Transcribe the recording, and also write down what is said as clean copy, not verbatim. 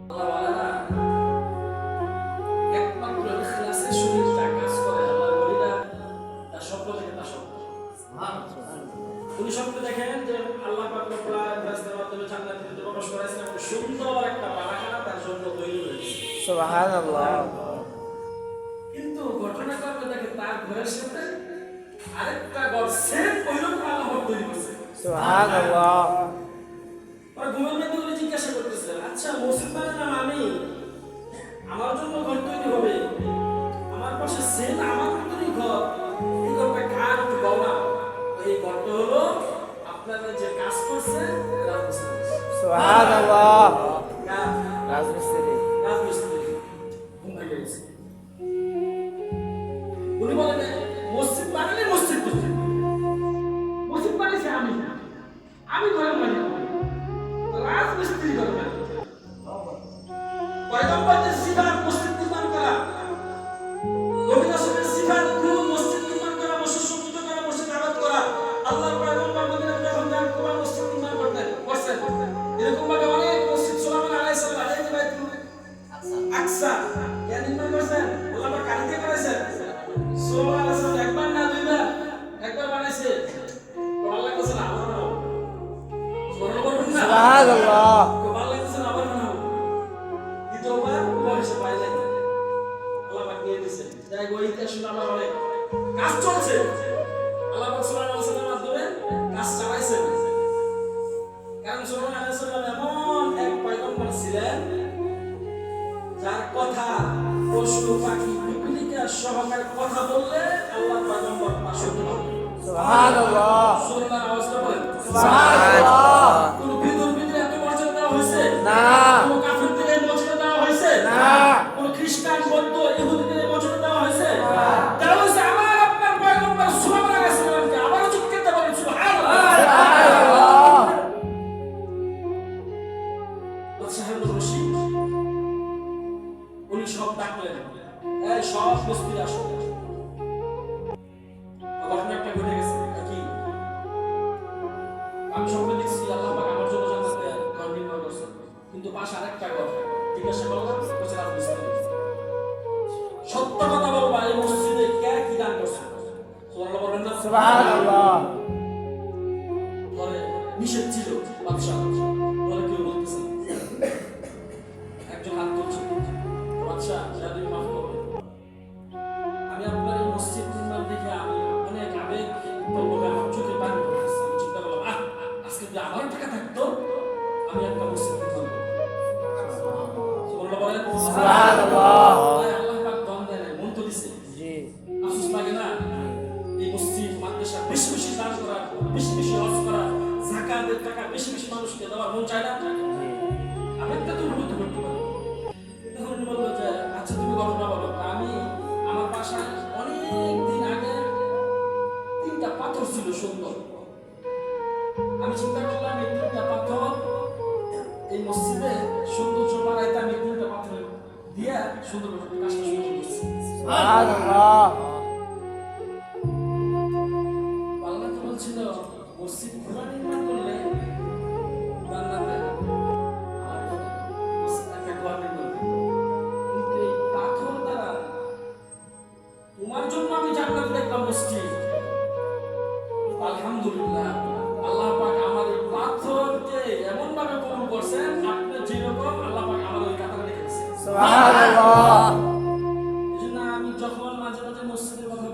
আল্লাহ ওয়ালারা একমাত্র ইখলাসে শরীর যা কাজ করে আল্লাহর ওলিরা তার স্বপ্ন থেকে তার স্বপ্ন। উনি স্বপ্ন দেখেন যে আল্লাহ পাক রব্বুল আলামিন রাস্তার মাধ্যমে জান্নাতের ভিতরে প্রবেশ করাইছেন এবং সুন্দর একটা বাগান তার জন্য তৈরি হয়েছে। সুবহানাল্লাহ। কিন্তু ঘটনাক্রমে দেখে তার ঘরের সাথে আরেকটা ঘর সেম ওইরকম আল্লাহ তৈরি করছে। সুবহানাল্লাহ। আর ঘুমের মধ্যে উনি জিজ্ঞাসা করতেছেন, আচ্ছা মসজিদ বানালাম আমি, আমার জন্য ঘর তৈরি হবে, আমার পাশে সেম আমার মতনই ঘর, এই ঘরটা কার একটু বল না। এই ঘরটা হলো আপনারা যে কাজ করছেন রাজমিস্ত্রি। সুবহানাল্লাহ। কার? রাজমিস্ত্রি। রাজমিস্ত্রি। ঘুম ভেঙে গেছে। উনি বলেন মসজিদ বানালে মসজিদ করতে, মসজিদ বানিয়েছি আমি, আমি ঘরের মালিক, রাজমিস্ত্রি ঘরের মালিক। পয়গম্বরদের সিফাত মসজিদ নির্মাণ করা, নবী রাসূলের সিফাত গুলো মসজিদ নির্মাণ করা, মসজিদ সজ্জিত করা, মসজিদ আবাদ করা। আল্লাহর পয়গম্বর মদিনায় যখন যান কোরআন মসজিদ নির্মাণ করতেন। এরকম ভাবে অনেক মসজিদ সুলাইমান আলাইহিস সালাম আলাইহি বাইতুল আকসা কে নির্মাণ করেছেন? আল্লাহ পাক কার দিয়ে করেছেন? সুলাইমান আলাইহিস সালাম একবার না দুইবার, একবার বানাইছে। তো আল্লাহ কাছে না আমার নাও সুবহানাল্লাহ। আল্লাহ কাছে না আমার নাও দ্বিতীয়বার বয়সে পাই যায় আল্লাহ পাক নিয়ে দিয়েছে। যাই গো ইতিহাস শুনে আমার অনেক কাজ চলছে। আল্লাহ পাক সুলাইমান আলাইহিস সালামের মাধ্যমে কাজ চালাইছে। কারণ সুলাইমান আলাইহিস সালাম এমন এক পয়গম্বর ছিলেন যার কথা পশু পাখি পিপিলিকা সহকারে কথা বললে আল্লাহ পয়গম্বর পাশে উঠবে। সুবহানাল্লাহ। সুলতান আওয়াজটা বলেন সুবহানাল্লাহ। কোন বিদুর এত মর্যাদা দেওয়া হয়েছে না। কোন কাফিরদের এই মর্যাদা দেওয়া হয়েছে না। কোন খ্রিস্টান বৌদ্ধ ইহুদিদের এই মর্যাদা দেওয়া হয়েছে দেওয়া হয়েছে আমার আপনার পয়গম্বর সুলাইমান আলাইহিস সালামকে। আবারও চুপ করতে বলেন সুবহানাল্লাহ। সুবহানাল্লাহ। সাহেব রশিদ উনি সব ডাকলেন, এই সব মিস্ত্রি আসো। ঘটনা একটা ঘটে গেছে কি আমি স্বপ্নে দেখছি আল্লাহ পাক আমার জন্য জান্নাতে ঘর নির্মাণ করছেন, কিন্তু পাশে আরেকটা ঘর। জিজ্ঞাসা করলাম বলছে রাজমিস্ত্রি। সত্য কথা বলবা এই মসজিদে কে কি দান করছে? সুবহানাল্লাহ বলবেন না? সুবহানাল্লাহ। ঘরে নিষেধ ছিল বাদশা, ঘরে কেউ বলতেছে না। একজন হাত তুলছে, বাদশা যদি মাফ করবেন, আমি আপনার এই মসজিদ নির্মাণ দেখে আমি অনেক আবেগ বলবো, আমার চোখে পানি পড়তেছে। আমি চিন্তা করলাম আজকে যদি আমার টাকা থাকতো আমি একটা মসজিদ নির্মাণ করতাম। সুবহানাল্লাহ বলেন। সুবহানাল্লাহ। আল্লাহ পাক দম দেয় না, মন তো দিছে। জি। আফসোস লাগে না এই মসজিদ মাদ্রাসা বেশি বেশি দান করা, বেশি বেশি হজ করা, যাকাতের টাকা বেশি বেশি মানুষকে দেওয়ার মন চায় না? আবেগটা তো উন্নত করতে পারে। তখন উনি বললো যে আচ্ছা তুমি ঘটনা বলো। আমি আমার বাসায় অনেক দিন আগে 3টা পাথর ছিল সুন্দর। আমি চিন্তা করলাম এই 3টা পাথর এই মসজিদে সৌন্দর্য বাড়াইতে আমি 3টা পাথর দিয়া সুন্দর কাজটা শুরু করছি। সুবহানাল্লাহ। আল্লাহ তো বলছিল মসজিদ পুরা নির্মাণ করলে জান্নাতে একটা ঘর নির্মাণ করবে। কিন্তু এই পাথর দ্বারা তোমার জন্য আমি জান্নাত দেখলাম মসজিদ। আলহামদুলিল্লাহ আল্লাহ পাক আমার এই পাথরকে এমন ভাবে কবুল করছেন, আপনি যেরকম আল্লাহ পাক আমার ওই কাতারে রেখেছেন। সুবহানাল্লাহ। এজন্য আমি যখন মাঝে মাঝে মসজিদের কথা